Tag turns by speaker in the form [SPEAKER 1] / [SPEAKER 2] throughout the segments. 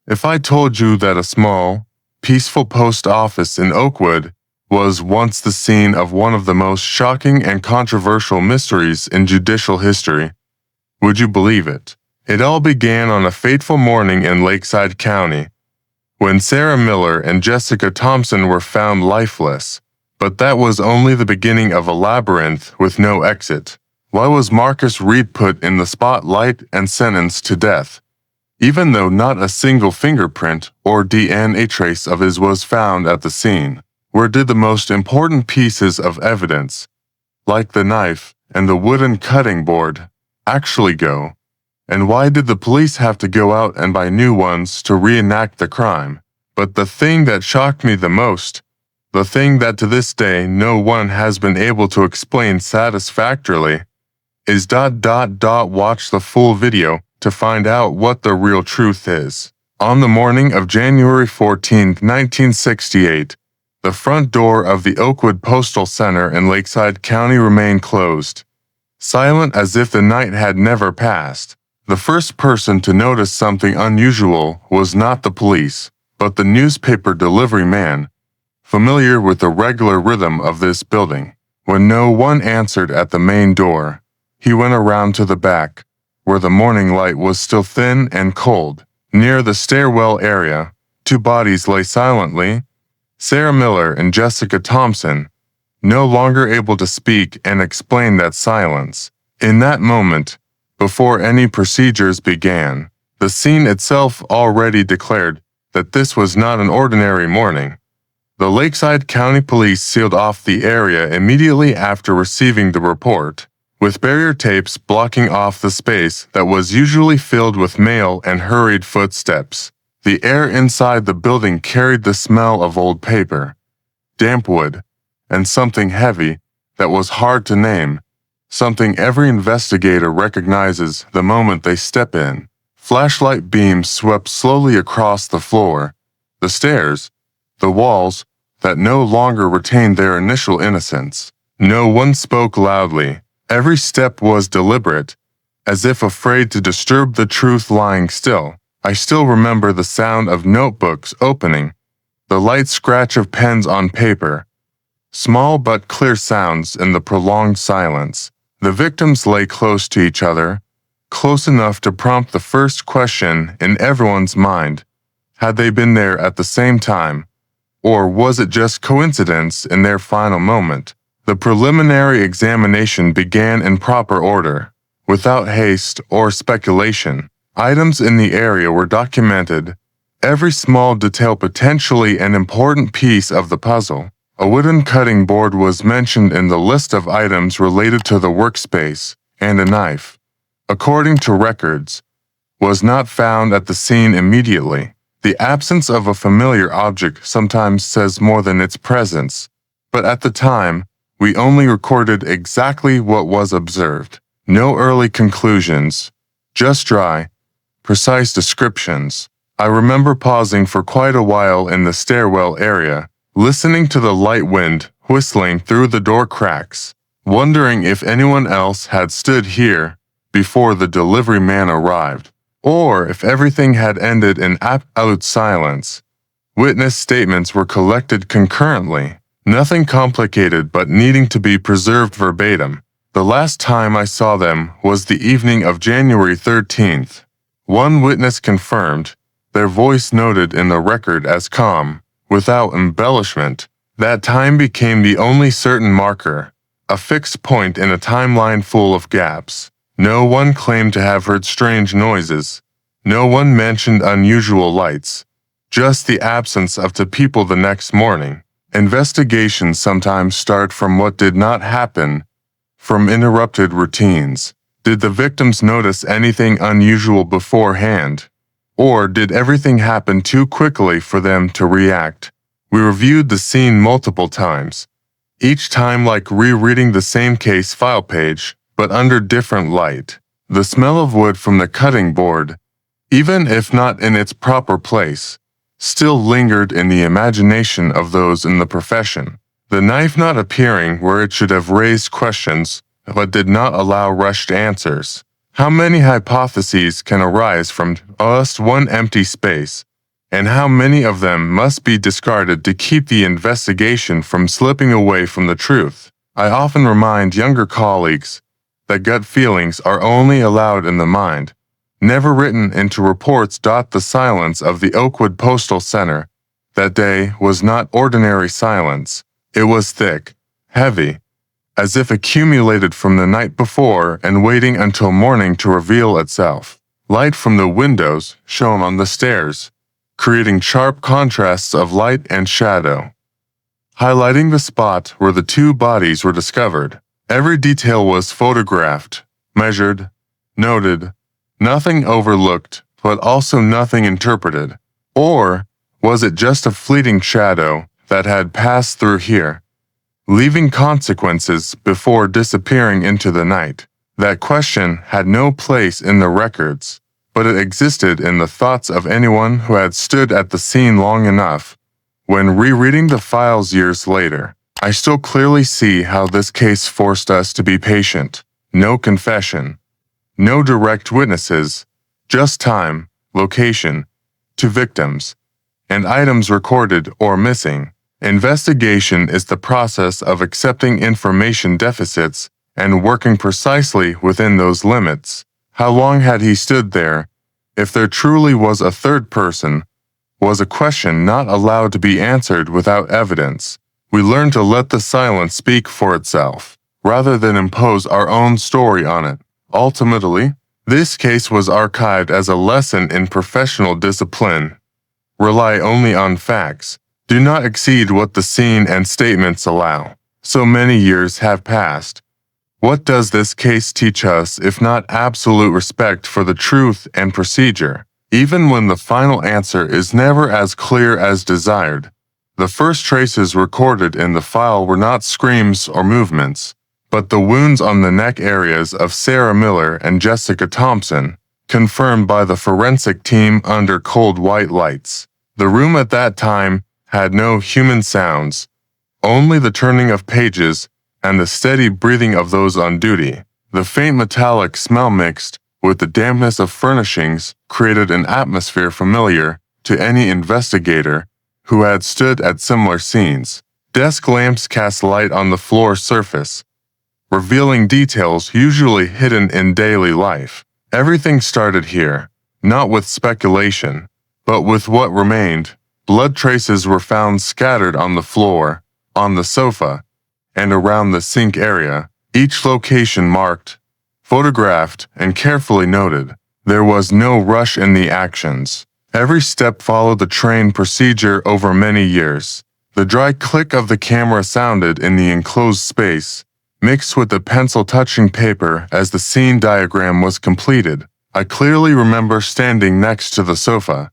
[SPEAKER 1] If I told you that a small, peaceful post office in Oakwood was once the scene of one of the most shocking and controversial mysteries in judicial history, would you believe it? It all began on a fateful morning in Lakeside County, when Sarah Miller and Jessica Thompson were found lifeless. But that was only the beginning of a labyrinth with no exit. Why was Marcus Reed put in the spotlight and sentenced to death, even though not a single fingerprint or DNA trace of his was found at the scene? Where did the most important pieces of evidence, like the knife and the wooden cutting board, actually go? And why did the police have to go out and buy new ones to reenact the crime? But the thing that shocked me the most, the thing that to this day no one has been able to explain satisfactorily, is ... Watch the full video to find out what the real truth is. On the morning of January 14, 1968, the front door of the Oakwood Postal Center in Lakeside County remained closed, silent as if the night had never passed. The first person to notice something unusual was not the police, but the newspaper delivery man, familiar with the regular rhythm of this building. When no one answered at the main door, he went around to the back, where the morning light was still thin and cold. Near the stairwell area, two bodies lay silently, Sarah Miller and Jessica Thompson, no longer able to speak and explain that silence. In that moment, before any procedures began, the scene itself already declared that this was not an ordinary morning. The Lakeside County Police sealed off the area immediately after receiving the report, with barrier tapes blocking off the space that was usually filled with mail and hurried footsteps. The air inside the building carried the smell of old paper, damp wood, and something heavy that was hard to name, something every investigator recognizes the moment they step in. Flashlight beams swept slowly across the floor, the stairs, the walls that no longer retained their initial innocence. No one spoke loudly. Every step was deliberate, as if afraid to disturb the truth lying still. I still remember the sound of notebooks opening, the light scratch of pens on paper, small but clear sounds in the prolonged silence. The victims lay close to each other, close enough to prompt the first question in everyone's mind. Had they been there at the same time, or was it just coincidence in their final moment? The preliminary examination began in proper order, without haste or speculation. Items in the area were documented, every small detail potentially an important piece of the puzzle. A wooden cutting board was mentioned in the list of items related to the workspace, and a knife, according to records, was not found at the scene immediately. The absence of a familiar object sometimes says more than its presence, but at the time, we only recorded exactly what was observed. No early conclusions, just dry, precise descriptions. I remember pausing for quite a while in the stairwell area, listening to the light wind whistling through the door cracks, wondering if anyone else had stood here before the delivery man arrived, or if everything had ended in absolute silence. Witness statements were collected concurrently, nothing complicated but needing to be preserved verbatim. The last time I saw them was the evening of January 13th. One witness confirmed, their voice noted in the record as calm, without embellishment. That time became the only certain marker, a fixed point in a timeline full of gaps. No one claimed to have heard strange noises. No one mentioned unusual lights. Just the absence of the people the next morning. Investigations sometimes start from what did not happen, from interrupted routines. Did the victims notice anything unusual beforehand? Or did everything happen too quickly for them to react? We reviewed the scene multiple times, each time like rereading the same case file page, but under different light. The smell of wood from the cutting board, even if not in its proper place, still lingered in the imagination of those in the profession. The knife not appearing where it should have raised questions, but did not allow rushed answers. How many hypotheses can arise from just one empty space? and how many of them must be discarded to keep the investigation from slipping away from the truth. I often remind younger colleagues that gut feelings are only allowed in the mind, never written into reports. The silence of the Oakwood Postal Center that day was not ordinary silence. It was thick, heavy, as if accumulated from the night before and waiting until morning to reveal itself. Light from the windows shone on the stairs, creating sharp contrasts of light and shadow, highlighting the spot where the two bodies were discovered. Every detail was photographed, measured, noted, nothing overlooked, but also nothing interpreted. Or was it just a fleeting shadow that had passed through here, leaving consequences before disappearing into the night? That question had no place in the records, but it existed in the thoughts of anyone who had stood at the scene long enough. When rereading the files years later, I still clearly see how this case forced us to be patient. No confession, no direct witnesses, just time, location, to victims, and items recorded or missing. Investigation is the process of accepting information deficits and working precisely within those limits. How long had he stood there? If there truly was a third person, was a question not allowed to be answered without evidence. We learn to let the silence speak for itself, rather than impose our own story on it. Ultimately, this case was archived as a lesson in professional discipline. Rely only on facts. Do not exceed what the scene and statements allow. So many years have passed. What does this case teach us if not absolute respect for the truth and procedure? Even when the final answer is never as clear as desired. The first traces recorded in the file were not screams or movements, but the wounds on the neck areas of Sarah Miller and Jessica Thompson, confirmed by the forensic team under cold white lights. The room at that time had no human sounds, only the turning of pages and the steady breathing of those on duty. The faint metallic smell mixed with the dampness of furnishings created an atmosphere familiar to any investigator who had stood at similar scenes. Desk lamps cast light on the floor surface, revealing details usually hidden in daily life. Everything started here, not with speculation, but with what remained. Blood traces were found scattered on the floor, on the sofa, and around the sink area, each location marked, photographed, and carefully noted. There was no rush in the actions. Every step followed the trained procedure over many years. The dry click of the camera sounded in the enclosed space, mixed with the pencil touching paper as the scene diagram was completed. I clearly remember standing next to the sofa,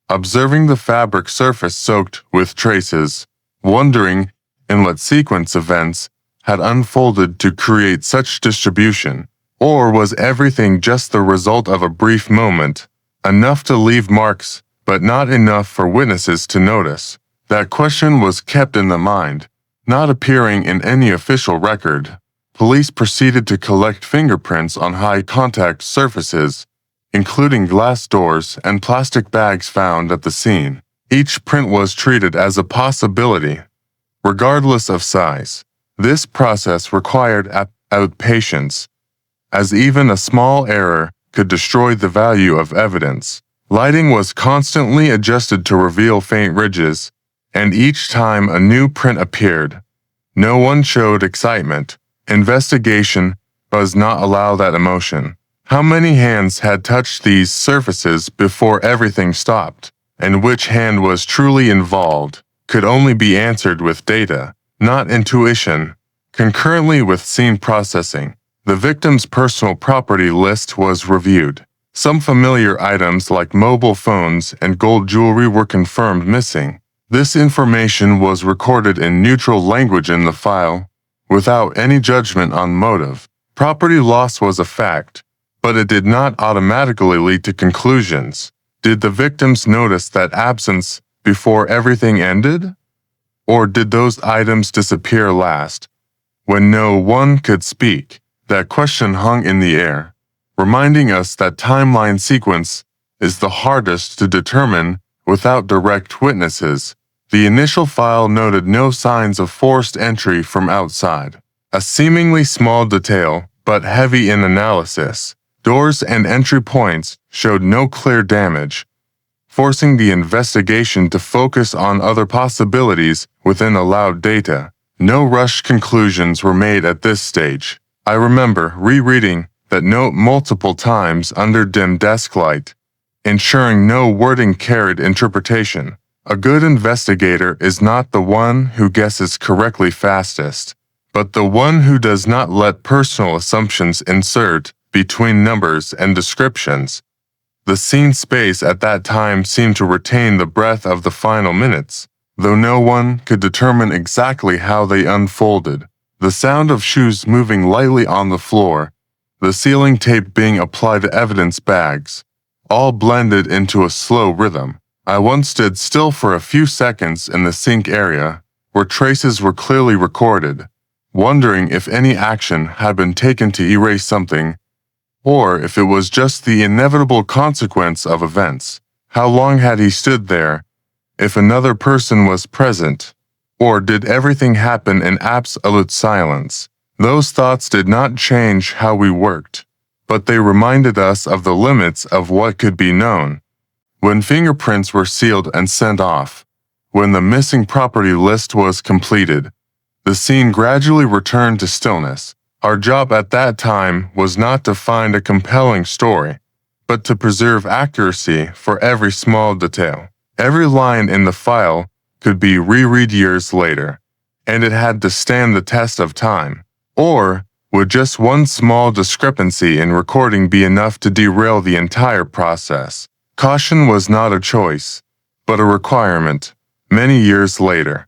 [SPEAKER 1] observing the fabric surface soaked with traces, wondering in what sequence events had unfolded to create such distribution. Or was everything just the result of a brief moment, enough to leave marks, but not enough for witnesses to notice? That question was kept in the mind, not appearing in any official record. Police proceeded to collect fingerprints on high-contact surfaces, including glass doors and plastic bags found at the scene. Each print was treated as a possibility, regardless of size. This process required patience, as even a small error could destroy the value of evidence. Lighting was constantly adjusted to reveal faint ridges, and each time a new print appeared, no one showed excitement. Investigation does not allow that emotion. How many hands had touched these surfaces before everything stopped, and which hand was truly involved, could only be answered with data, not intuition. Concurrently with scene processing, the victim's personal property list was reviewed. Some familiar items like mobile phones and gold jewelry were confirmed missing. This information was recorded in neutral language in the file, without any judgment on motive. Property loss was a fact, but it did not automatically lead to conclusions. Did the victims notice that absence before everything ended? Or did those items disappear last, when no one could speak? That question hung in the air, reminding us that timeline sequence is the hardest to determine without direct witnesses. The initial file noted no signs of forced entry from outside. A seemingly small detail, but heavy in analysis. Doors and entry points showed no clear damage, forcing the investigation to focus on other possibilities within allowed data. No rushed conclusions were made at this stage. I remember rereading that note multiple times under dim desk light, ensuring no wording carried interpretation. A good investigator is not the one who guesses correctly fastest, but the one who does not let personal assumptions insert between numbers and descriptions. The scene space at that time seemed to retain the breath of the final minutes, though no one could determine exactly how they unfolded. The sound of shoes moving lightly on the floor, the ceiling tape being applied to evidence bags, all blended into a slow rhythm. I once stood still for a few seconds in the sink area, where traces were clearly recorded, wondering if any action had been taken to erase something, or if it was just the inevitable consequence of events. How long had he stood there? If another person was present? Or did everything happen in absolute silence? Those thoughts did not change how we worked, but they reminded us of the limits of what could be known. When fingerprints were sealed and sent off, when the missing property list was completed, the scene gradually returned to stillness. Our job at that time was not to find a compelling story, but to preserve accuracy for every small detail. Every line in the file could be reread years later, and it had to stand the test of time. Or would just one small discrepancy in recording be enough to derail the entire process? Caution was not a choice, but a requirement. Many years later,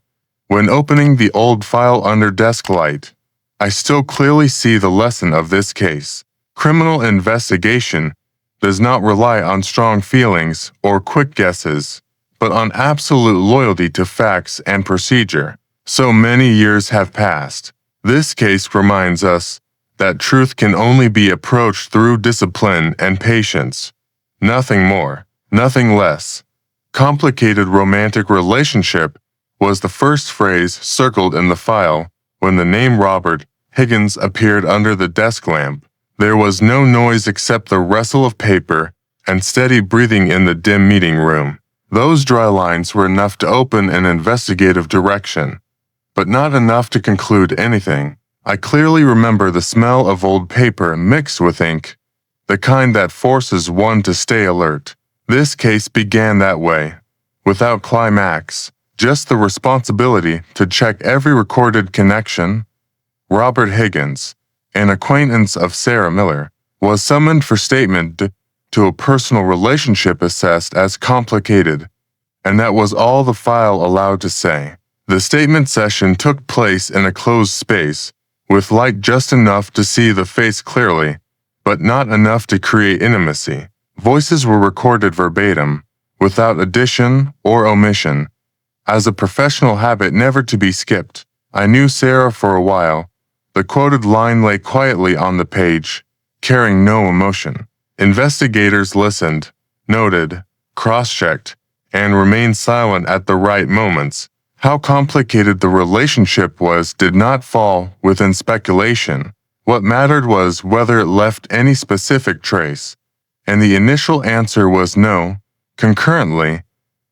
[SPEAKER 1] when opening the old file under desk light, I still clearly see the lesson of this case. Criminal investigation does not rely on strong feelings or quick guesses, but on absolute loyalty to facts and procedure. So many years have passed. This case reminds us that truth can only be approached through discipline and patience. Nothing more, nothing less. Complicated romantic relationship was the first phrase circled in the file when the name Robert Higgins appeared under the desk lamp. There was no noise except the rustle of paper and steady breathing in the dim meeting room. Those dry lines were enough to open an investigative direction, but not enough to conclude anything. I clearly remember the smell of old paper mixed with ink, the kind that forces one to stay alert. This case began that way, without climax, just the responsibility to check every recorded connection. Robert Higgins, an acquaintance of Sarah Miller, was summoned for statement to a personal relationship assessed as complicated, and that was all the file allowed to say. The statement session took place in a closed space, with light just enough to see the face clearly, but not enough to create intimacy. Voices were recorded verbatim, without addition or omission, as a professional habit never to be skipped. I knew Sarah for a while. The quoted line lay quietly on the page, carrying no emotion. Investigators listened, noted, cross-checked, and remained silent at the right moments. How complicated the relationship was did not fall within speculation. What mattered was whether it left any specific trace, and the initial answer was no. Concurrently,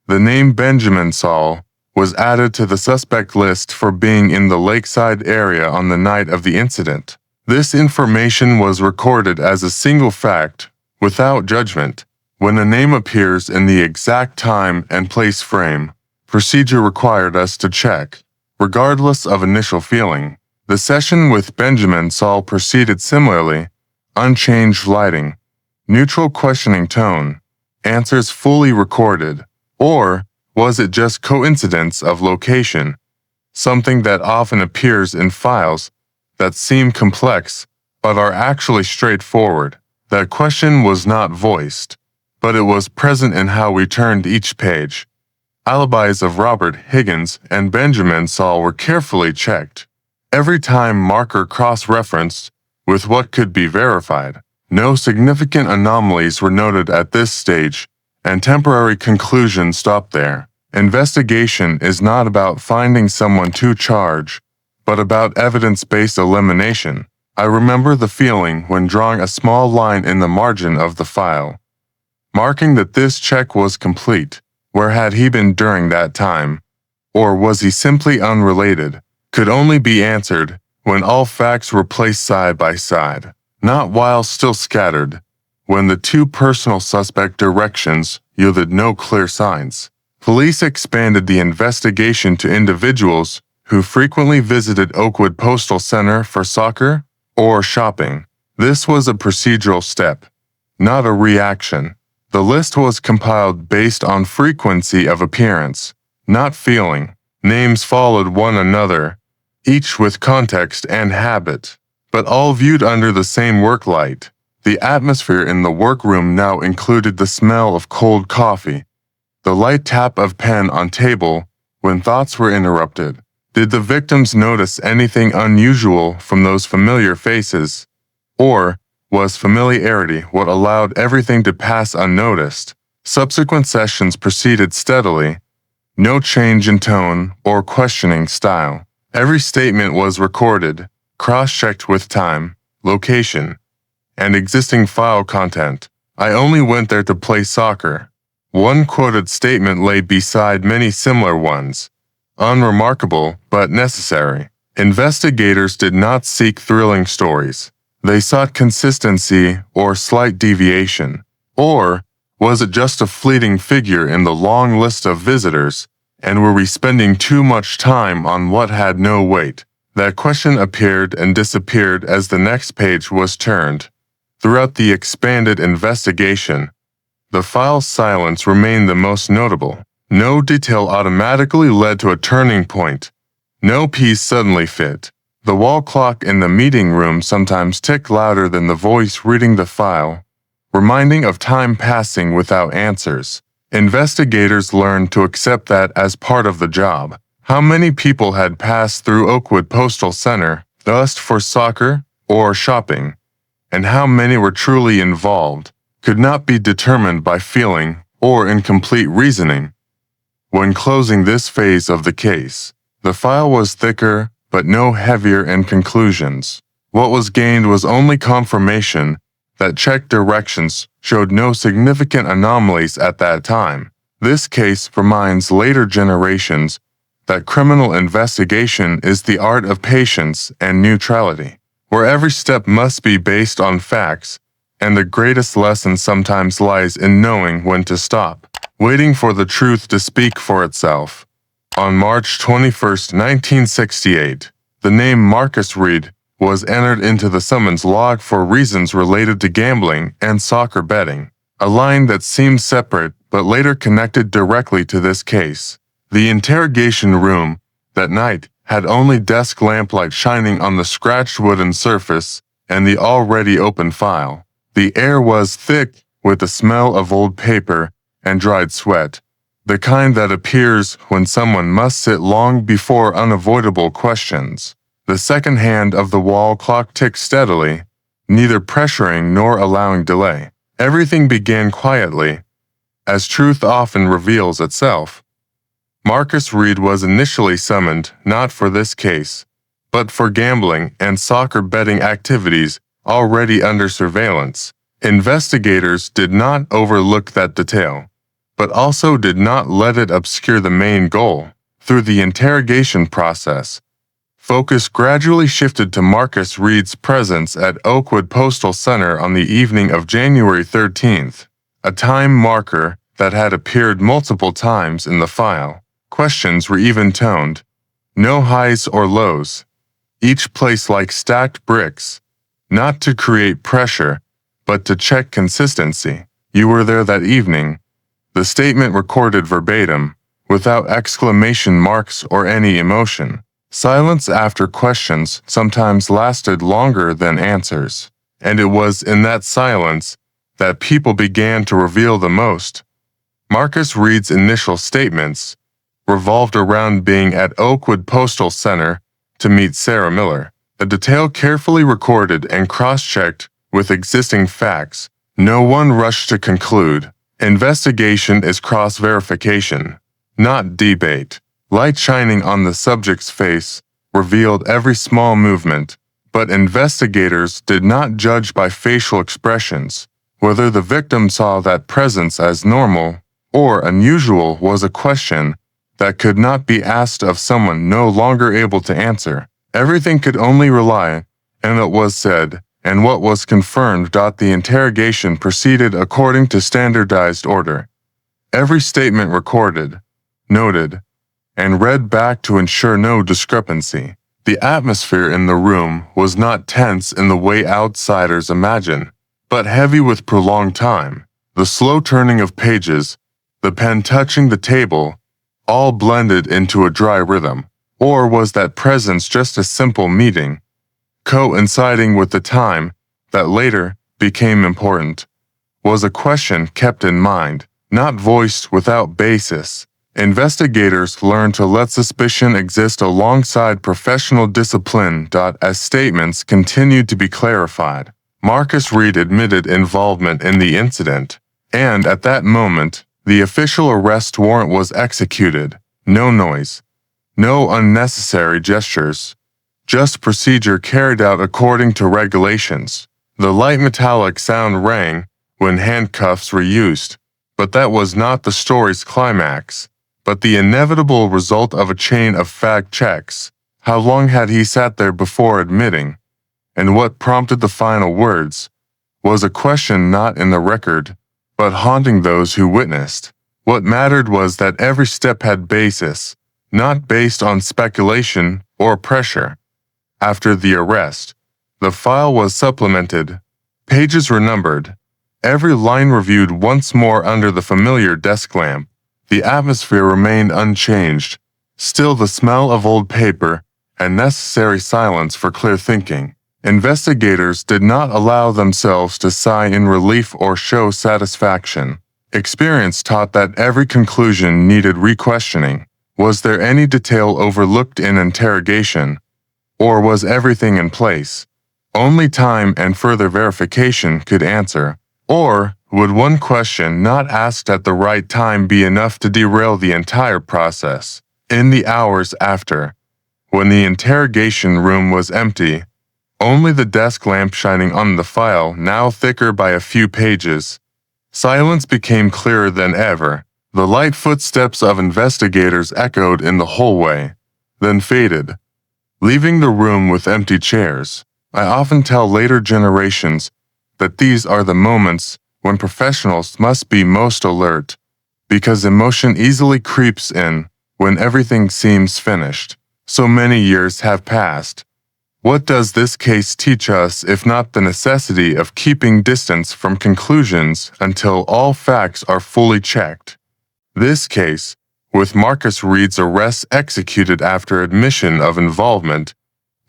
[SPEAKER 1] the name Benjamin Saul was added to the suspect list for being in the lakeside area on the night of the incident. This information was recorded as a single fact, without judgment. When a name appears in the exact time and place frame, procedure required us to check, regardless of initial feeling. The session with Benjamin Saul proceeded similarly, unchanged lighting, neutral questioning tone, answers fully recorded. Or was it just coincidence of location, something that often appears in files that seem complex but are actually straightforward? That question was not voiced, but it was present in how we turned each page. Alibis of Robert Higgins and Benjamin Saul were carefully checked, every time marker cross-referenced with what could be verified. No significant anomalies were noted at this stage, and temporary conclusion stopped there. Investigation is not about finding someone to charge, but about evidence-based elimination. I remember the feeling when drawing a small line in the margin of the file, marking that this check was complete. Where had he been during that time? Or was he simply unrelated? Could only be answered when all facts were placed side by side, not while still scattered, when the two personal suspect directions yielded no clear signs. Police expanded the investigation to individuals who frequently visited Oakwood Postal Center for soccer or shopping. This was a procedural step, not a reaction. The list was compiled based on frequency of appearance, not feeling. Names followed one another, each with context and habit, but all viewed under the same work light. The atmosphere in the workroom now included the smell of cold coffee, the light tap of pen on table when thoughts were interrupted. Did the victims notice anything unusual from those familiar faces? Or was familiarity what allowed everything to pass unnoticed? Subsequent sessions proceeded steadily, no change in tone or questioning style. Every statement was recorded, cross-checked with time, location, and existing file content. I only went there to play soccer. One quoted statement lay beside many similar ones, unremarkable but necessary. Investigators did not seek thrilling stories. They sought consistency or slight deviation. Or was it just a fleeting figure in the long list of visitors, and were we spending too much time on what had no weight? That question appeared and disappeared as the next page was turned. Throughout the expanded investigation, the file's silence remained the most notable. No detail automatically led to a turning point. No piece suddenly fit. The wall clock in the meeting room sometimes ticked louder than the voice reading the file, reminding of time passing without answers. Investigators learned to accept that as part of the job. How many people had passed through Oakwood Postal Center, just for soccer or shopping, and how many were truly involved, could not be determined by feeling or incomplete reasoning. When closing this phase of the case, the file was thicker but no heavier in conclusions. What was gained was only confirmation that check directions showed no significant anomalies at that time. This case reminds later generations that criminal investigation is the art of patience and neutrality, where every step must be based on facts, and the greatest lesson sometimes lies in knowing when to stop, waiting for the truth to speak for itself. On March 21, 1968, the name Marcus Reed was entered into the summons log for reasons related to gambling and soccer betting, a line that seemed separate but later connected directly to this case. The interrogation room that night had only desk lamplight shining on the scratched wooden surface and the already open file. The air was thick with the smell of old paper and dried sweat, the kind that appears when someone must sit long before unavoidable questions. The second hand of the wall clock ticked steadily, neither pressuring nor allowing delay. Everything began quietly, as truth often reveals itself. Marcus Reed was initially summoned not for this case, but for gambling and soccer betting activities already under surveillance. Investigators did not overlook that detail, but also did not let it obscure the main goal. Through the interrogation process, focus gradually shifted to Marcus Reed's presence at Oakwood Postal Center on the evening of January 13th, a time marker that had appeared multiple times in the file. Questions were even-toned, no highs or lows, each placed like stacked bricks, not to create pressure, but to check consistency. You were there that evening. The statement recorded verbatim, without exclamation marks or any emotion. Silence after questions sometimes lasted longer than answers, and it was in that silence that people began to reveal the most. Marcus Reed's initial statements revolved around being at Oakwood Postal Center to meet Sarah Miller, a detail carefully recorded and cross-checked with existing facts. No one rushed to conclude. Investigation is cross-verification, not debate. Light shining on the subject's face revealed every small movement, but investigators did not judge by facial expressions. Whether the victim saw that presence as normal or unusual was a question that could not be asked of someone no longer able to answer. Everything could only rely on what was said and what was confirmed. The interrogation proceeded according to standardized order. Every statement recorded, noted, and read back to ensure no discrepancy. The atmosphere in the room was not tense in the way outsiders imagine, but heavy with prolonged time. The slow turning of pages, the pen touching the table, all blended into a dry rhythm. Or was that presence just a simple meeting, coinciding with the time that later became important? Was a question kept in mind, not voiced without basis. Investigators learned to let suspicion exist alongside professional discipline. As statements continued to be clarified, Marcus Reed admitted involvement in the incident, and at that moment, the official arrest warrant was executed. No noise, no unnecessary gestures, just procedure carried out according to regulations. The light metallic sound rang when handcuffs were used, but that was not the story's climax, but the inevitable result of a chain of fact checks. How long had he sat there before admitting? And what prompted the final words? Was a question not in the record, but haunting those who witnessed. What mattered was that every step had basis, not based on speculation or pressure. After the arrest, the file was supplemented, pages were numbered, every line reviewed once more under the familiar desk lamp. The atmosphere remained unchanged, still the smell of old paper and necessary silence for clear thinking. Investigators did not allow themselves to sigh in relief or show satisfaction. Experience taught that every conclusion needed re-questioning. Was there any detail overlooked in interrogation? Or was everything in place? Only time and further verification could answer. Or would one question not asked at the right time be enough to derail the entire process? In the hours after, when the interrogation room was empty, only the desk lamp shining on the file, now thicker by a few pages, silence became clearer than ever. The light footsteps of investigators echoed in the hallway, then faded, leaving the room with empty chairs. I often tell later generations that these are the moments when professionals must be most alert, because emotion easily creeps in when everything seems finished. So many years have passed. What does this case teach us if not the necessity of keeping distance from conclusions until all facts are fully checked? This case, with Marcus Reed's arrest executed after admission of involvement,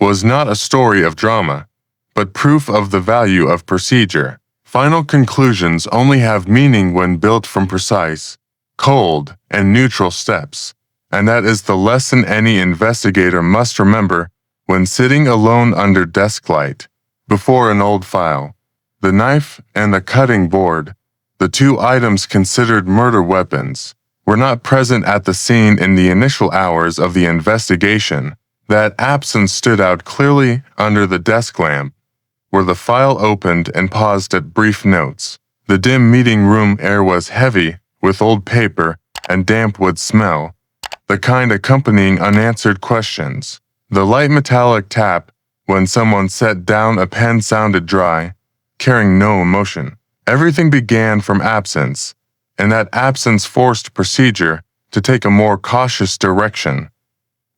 [SPEAKER 1] was not a story of drama, but proof of the value of procedure. Final conclusions only have meaning when built from precise, cold, and neutral steps, and that is the lesson any investigator must remember when sitting alone under desk light, before an old file. The knife and the cutting board, the two items considered murder weapons, were not present at the scene in the initial hours of the investigation. That absence stood out clearly under the desk lamp, where the file opened and paused at brief notes. The dim meeting room air was heavy with old paper and damp wood smell, the kind accompanying unanswered questions. The light metallic tap when someone set down a pen sounded dry, carrying no emotion. Everything began from absence, and that absence forced procedure to take a more cautious direction.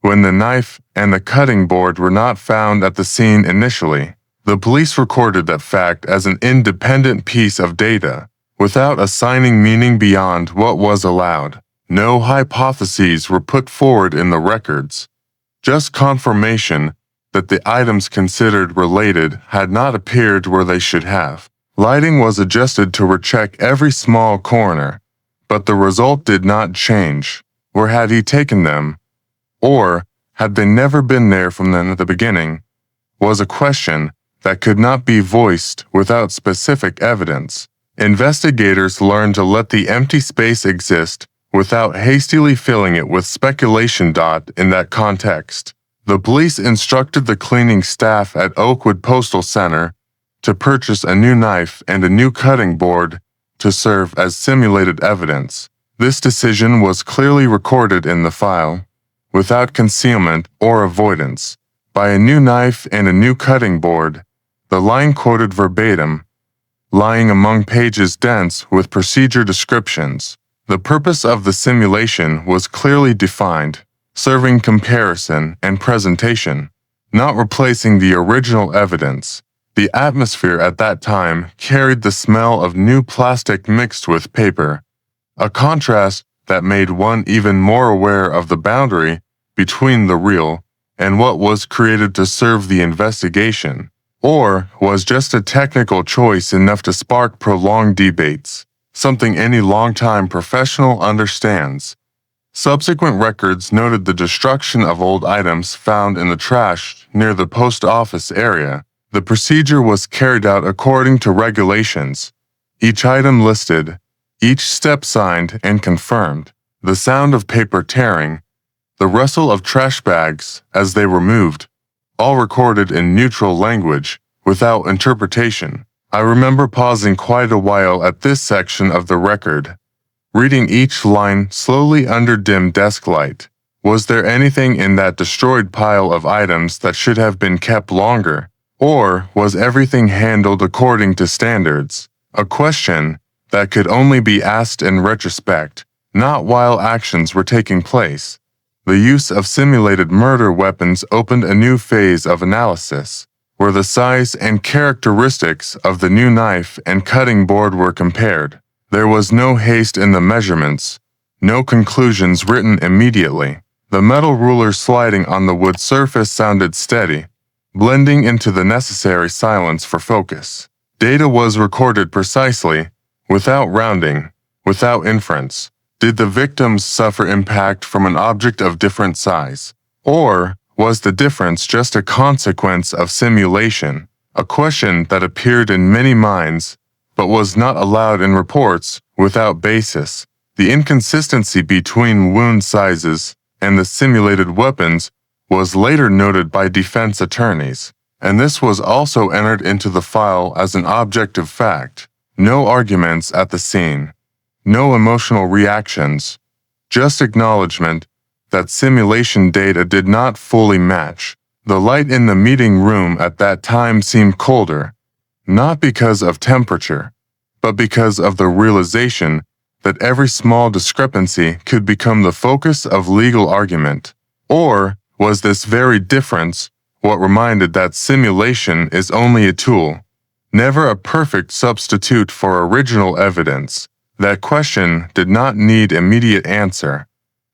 [SPEAKER 1] When the knife and the cutting board were not found at the scene initially, the police recorded that fact as an independent piece of data, without assigning meaning beyond what was allowed. No hypotheses were put forward in the records, just confirmation that the items considered related had not appeared where they should have. Lighting was adjusted to recheck every small corner, but the result did not change. Where had he taken them? Or had they never been there from the beginning? Was a question that could not be voiced without specific evidence. Investigators learned to let the empty space exist without hastily filling it with speculation. In that context, the police instructed the cleaning staff at Oakwood Postal Center to purchase a new knife and a new cutting board to serve as simulated evidence. This decision was clearly recorded in the file, without concealment or avoidance. By a new knife and a new cutting board, the line quoted verbatim, lying among pages dense with procedure descriptions. The purpose of the simulation was clearly defined, serving comparison and presentation, not replacing the original evidence. The atmosphere at that time carried the smell of new plastic mixed with paper, a contrast that made one even more aware of the boundary between the real and what was created to serve the investigation, or was just a technical choice enough to spark prolonged debates, something any longtime professional understands. Subsequent records noted the destruction of old items found in the trash near the post office area. The procedure was carried out according to regulations, each item listed, each step signed and confirmed. The sound of paper tearing, the rustle of trash bags as they were moved, all recorded in neutral language, without interpretation. I remember pausing quite a while at this section of the record, reading each line slowly under dim desk light. Was there anything in that destroyed pile of items that should have been kept longer? Or was everything handled according to standards? A question that could only be asked in retrospect, not while actions were taking place. The use of simulated murder weapons opened a new phase of analysis, where the size and characteristics of the new knife and cutting board were compared. There was no haste in the measurements, no conclusions written immediately. The metal ruler sliding on the wood surface sounded steady, blending into the necessary silence for focus. Data was recorded precisely, without rounding, without inference. Did the victims suffer impact from an object of different size? Or was the difference just a consequence of simulation? A question that appeared in many minds, but was not allowed in reports without basis. The inconsistency between wound sizes and the simulated weapons was later noted by defense attorneys, and this was also entered into the file as an objective fact. No arguments at the scene, no emotional reactions, just acknowledgement that simulation data did not fully match. The light in the meeting room at that time seemed colder, not because of temperature, but because of the realization that every small discrepancy could become the focus of legal argument. Or was this very difference what reminded that simulation is only a tool, never a perfect substitute for original evidence? That question did not need immediate answer,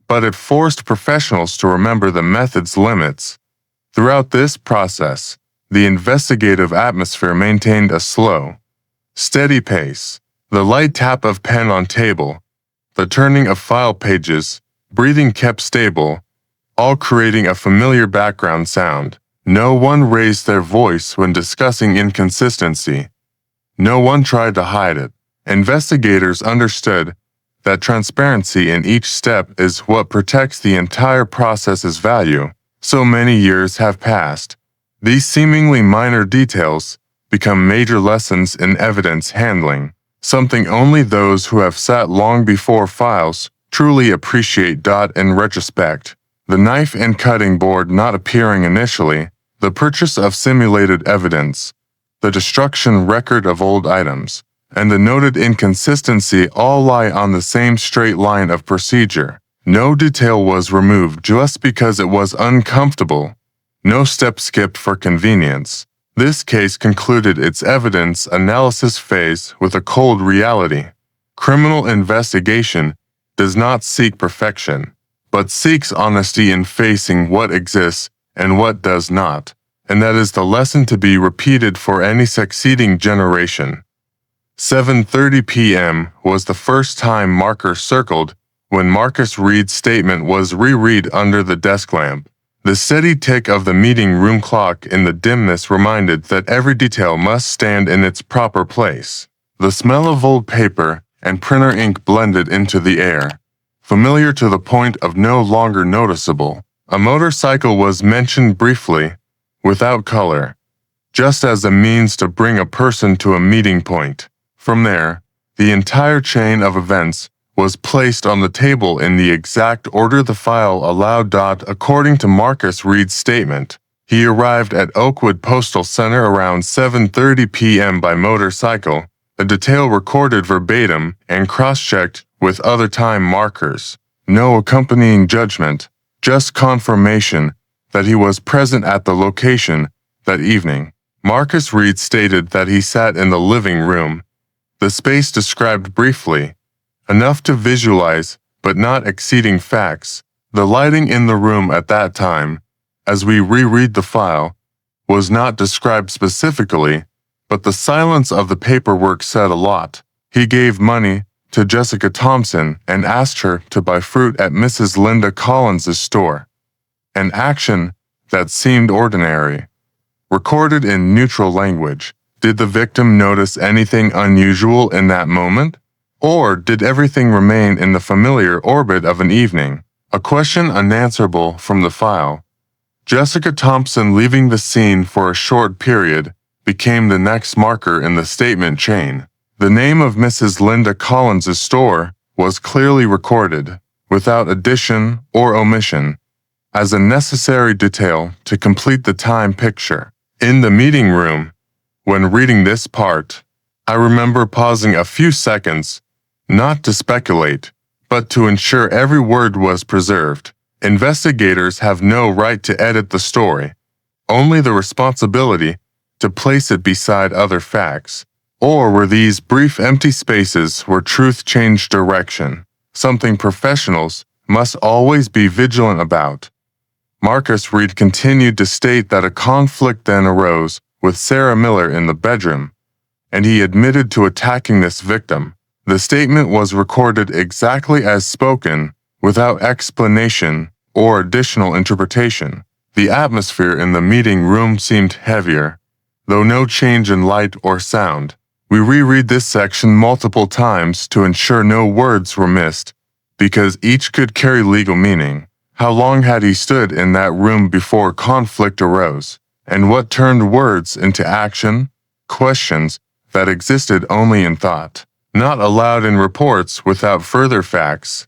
[SPEAKER 1] but it forced professionals to remember the method's limits. Throughout this process, the investigative atmosphere maintained a slow, steady pace. The light tap of pen on table, the turning of file pages, breathing kept stable, all creating a familiar background sound. No one raised their voice when discussing inconsistency. No one tried to hide it. Investigators understood that transparency in each step is what protects the entire process's value. So many years have passed. These seemingly minor details become major lessons in evidence handling, something only those who have sat long before files truly appreciate. In retrospect, the knife and cutting board not appearing initially, the purchase of simulated evidence, the destruction record of old items, and the noted inconsistency all lie on the same straight line of procedure. No detail was removed just because it was uncomfortable. No step skipped for convenience. This case concluded its evidence analysis phase with a cold reality. Criminal investigation does not seek perfection, but seeks honesty in facing what exists and what does not, and that is the lesson to be repeated for any succeeding generation. 7:30 p.m. was the first time marker circled when Marcus Reed's statement was reread under the desk lamp. The steady tick of the meeting room clock in the dimness reminded that every detail must stand in its proper place. The smell of old paper and printer ink blended into the air, familiar to the point of no longer noticeable. A motorcycle was mentioned briefly, without color, just as a means to bring a person to a meeting point. From there, the entire chain of events was placed on the table in the exact order the file allowed. According to Marcus Reed's statement, he arrived at Oakwood Postal Center around 7:30 p.m. by motorcycle, a detail recorded verbatim and cross-checked with other time markers. No accompanying judgment, just confirmation that he was present at the location that evening. Marcus Reed stated that he sat in the living room, the space described briefly, enough to visualize but not exceeding facts. The lighting in the room at that time, as we reread the file, was not described specifically, but the silence of the paperwork said a lot. He gave money to Jessica Thompson and asked her to buy fruit at Mrs. Linda Collins' store, an action that seemed ordinary. Recorded in neutral language, did the victim notice anything unusual in that moment? Or did everything remain in the familiar orbit of an evening? A question unanswerable from the file. Jessica Thompson leaving the scene for a short period became the next marker in the statement chain. The name of Mrs. Linda Collins' store was clearly recorded, without addition or omission, as a necessary detail to complete the time picture. In the meeting room, when reading this part, I remember pausing a few seconds, not to speculate, but to ensure every word was preserved. Investigators have no right to edit the story, only the responsibility to place it beside other facts. Or were these brief empty spaces where truth changed direction, something professionals must always be vigilant about? Marcus Reed continued to state that a conflict then arose with Sarah Miller in the bedroom, and he admitted to attacking this victim. The statement was recorded exactly as spoken, without explanation or additional interpretation. The atmosphere in the meeting room seemed heavier, though no change in light or sound. We reread this section multiple times to ensure no words were missed, because each could carry legal meaning. How long had he stood in that room before conflict arose? And what turned words into action? Questions that existed only in thought, not allowed in reports without further facts.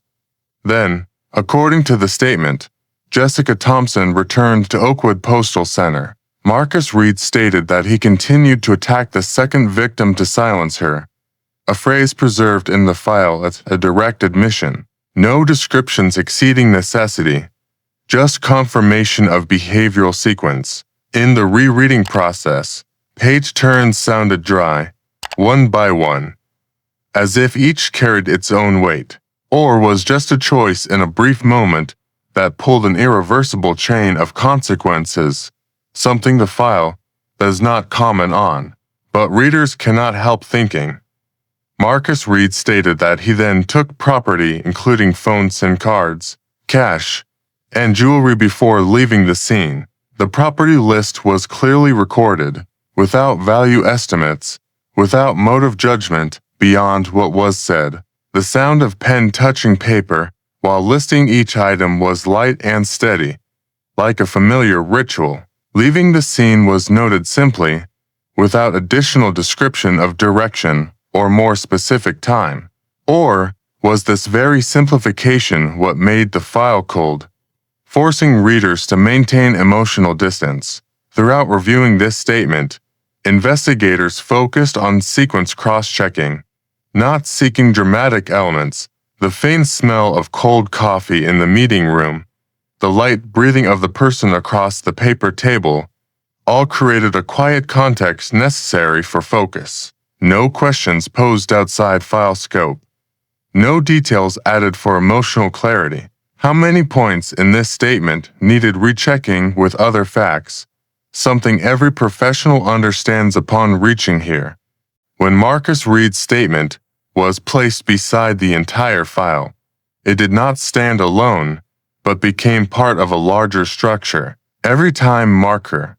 [SPEAKER 1] Then, according to the statement, Jessica Thompson returned to Oakwood Postal Center. Marcus Reed stated that he continued to attack the second victim to silence her, a phrase preserved in the file as a direct admission. No descriptions exceeding necessity, just confirmation of behavioral sequence. In the rereading process, page turns sounded dry, one by one, as if each carried its own weight, or was just a choice in a brief moment that pulled an irreversible chain of consequences, something the file does not comment on, but readers cannot help thinking. Marcus Reed stated that he then took property including phones and cards, cash, and jewelry before leaving the scene. The property list was clearly recorded, without value estimates, without motive judgment beyond what was said. The sound of pen touching paper while listing each item was light and steady, like a familiar ritual. Leaving the scene was noted simply, without additional description of direction or more specific time. Or was this very simplification what made the file cold, forcing readers to maintain emotional distance? Throughout reviewing this statement, investigators focused on sequence cross-checking, not seeking dramatic elements. The faint smell of cold coffee in the meeting room, the light breathing of the person across the paper table, all created a quiet context necessary for focus. No questions posed outside file scope. No details added for emotional clarity. How many points in this statement needed rechecking with other facts? Something every professional understands upon reaching here. When Marcus Reed's statement was placed beside the entire file, it did not stand alone, but became part of a larger structure. Every time marker,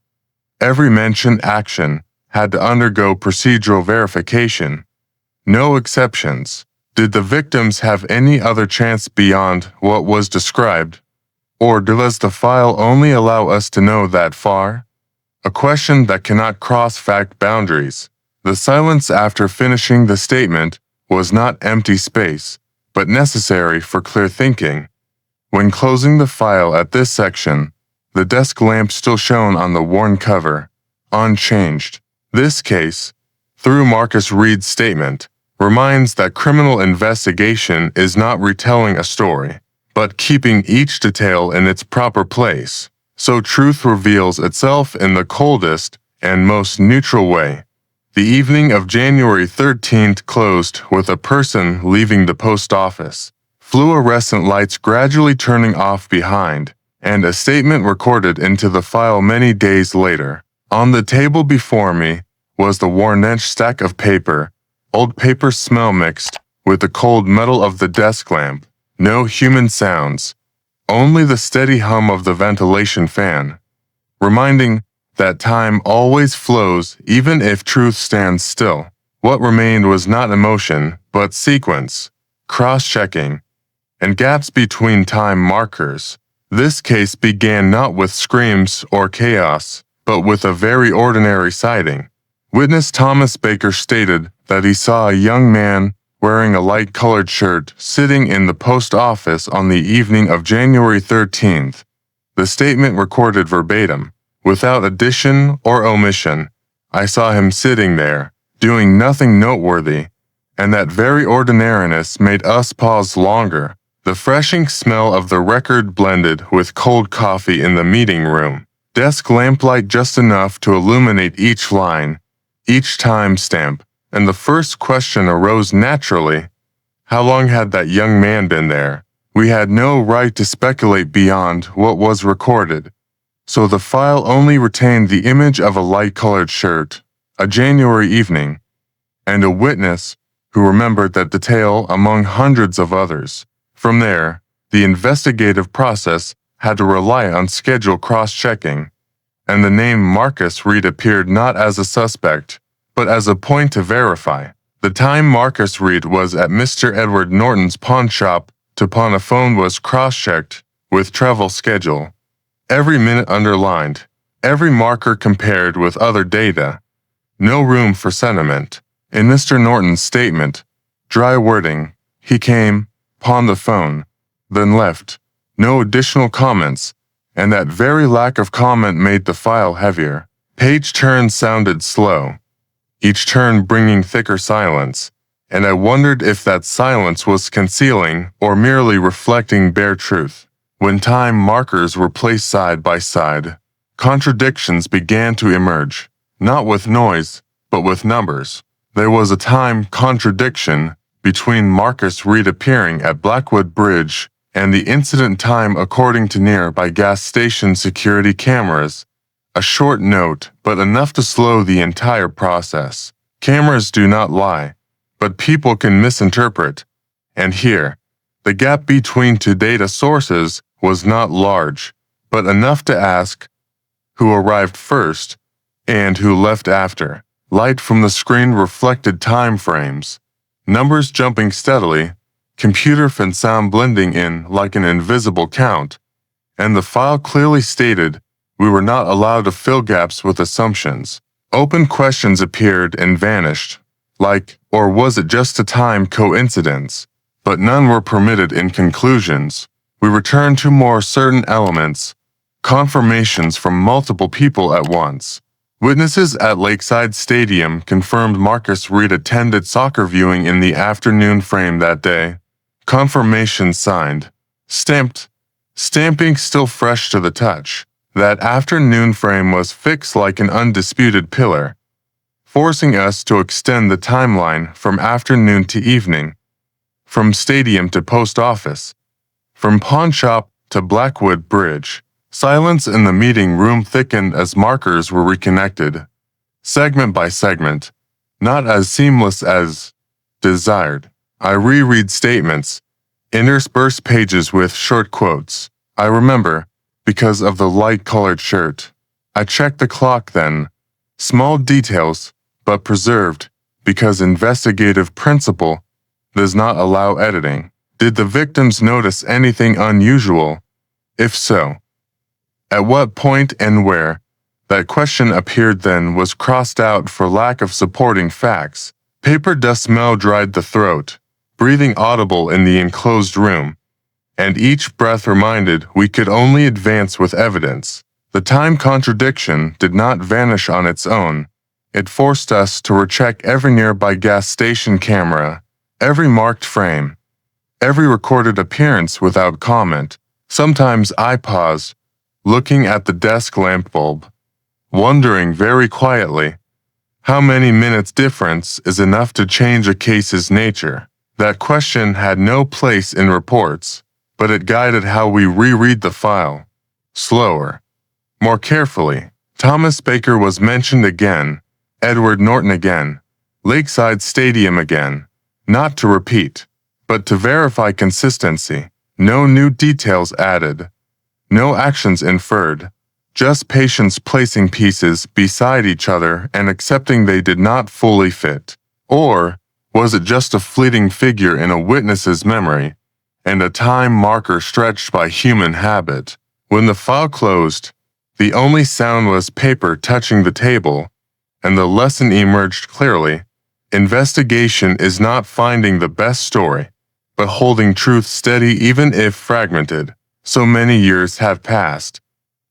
[SPEAKER 1] every mentioned action had to undergo procedural verification, No exceptions. Did the victims have any other chance beyond what was described? Or does the file only allow us to know that far? A question that cannot cross fact boundaries. The silence after finishing the statement was not empty space, but necessary for clear thinking. When closing the file at this section, the desk lamp still shone on the worn cover, unchanged. This case, through Marcus Reed's statement, reminds that criminal investigation is not retelling a story, but keeping each detail in its proper place, so truth reveals itself in the coldest and most neutral way. The evening of January 13th closed with a person leaving the post office, fluorescent lights gradually turning off behind, and a statement recorded into the file many days later. On the table before me was the worn-edged stack of paper, old paper smell mixed with the cold metal of the desk lamp. No human sounds, only the steady hum of the ventilation fan, reminding that time always flows even if truth stands still. What remained was not emotion, but sequence, cross-checking, and gaps between time markers. This case began not with screams or chaos, but with a very ordinary sighting. Witness Thomas Baker stated that he saw a young man wearing a light-colored shirt sitting in the post office on the evening of January 13th. The statement recorded verbatim, without addition or omission. I saw him sitting there, doing nothing noteworthy, and that very ordinariness made us pause longer. The refreshing smell of the record blended with cold coffee in the meeting room. Desk lamplight just enough to illuminate each line, each timestamp, and the first question arose naturally. How long had that young man been there? We had no right to speculate beyond what was recorded, so the file only retained the image of a light-colored shirt, a January evening, and a witness who remembered that detail among hundreds of others. From there, the investigative process had to rely on schedule cross-checking, and the name Marcus Reed appeared not as a suspect, but as a point to verify. The time Marcus Reed was at Mr. Edward Norton's pawn shop to pawn a phone was cross-checked with travel schedule. Every minute underlined, every marker compared with other data. No room for sentiment. In Mr. Norton's statement, dry wording, he came, pawned the phone, then left. No additional comments, and that very lack of comment made the file heavier. Page turns sounded slow, each turn bringing thicker silence, and I wondered if that silence was concealing or merely reflecting bare truth. When time markers were placed side by side, contradictions began to emerge, not with noise, but with numbers. There was a time contradiction between Marcus Reed appearing at Blackwood Bridge and the incident time according to nearby gas station security cameras. A short note, but enough to slow the entire process. Cameras do not lie, but people can misinterpret. And here, the gap between two data sources was not large, but enough to ask who arrived first and who left after. Light from the screen reflected time frames, numbers jumping steadily, computer and sound blending in like an invisible count, and the file clearly stated we were not allowed to fill gaps with assumptions. Open questions appeared and vanished, like, or was it just a time coincidence? But none were permitted in conclusions. We returned to more certain elements, confirmations from multiple people at once. Witnesses at Lakeside Stadium confirmed Marcus Reed attended soccer viewing in the afternoon frame that day. Confirmation signed, stamped, stamping still fresh to the touch. That afternoon frame was fixed like an undisputed pillar, forcing us to extend the timeline from afternoon to evening, from stadium to post office, from pawn shop to Blackwood Bridge. Silence in the meeting room thickened as markers were reconnected, segment by segment, not as seamless as desired. I reread statements, intersperse pages with short quotes. I remember, because of the light-colored shirt. I checked the clock then. Small details, but preserved. because investigative principle does not allow editing. Did the victims notice anything unusual? If so, at what point and where? That question appeared then was crossed out for lack of supporting facts. Paper dust smell dried the throat, breathing audible in the enclosed room, and each breath reminded we could only advance with evidence. The time contradiction did not vanish on its own. It forced us to recheck every nearby gas station camera, every marked frame, every recorded appearance without comment. Sometimes I paused, looking at the desk lamp bulb, wondering very quietly, how many minutes difference is enough to change a case's nature? That question had no place in reports, but it guided how we reread the file. Slower, more carefully. Thomas Baker was mentioned again, Edward Norton again, Lakeside Stadium again, not to repeat, but to verify consistency. No new details added, no actions inferred, just patients placing pieces beside each other and accepting they did not fully fit. Or was it just a fleeting figure in a witness's memory, and a time marker stretched by human habit? When the file closed, the only sound was paper touching the table, and the lesson emerged clearly. Investigation is not finding the best story, but holding truth steady even if fragmented. So many years have passed.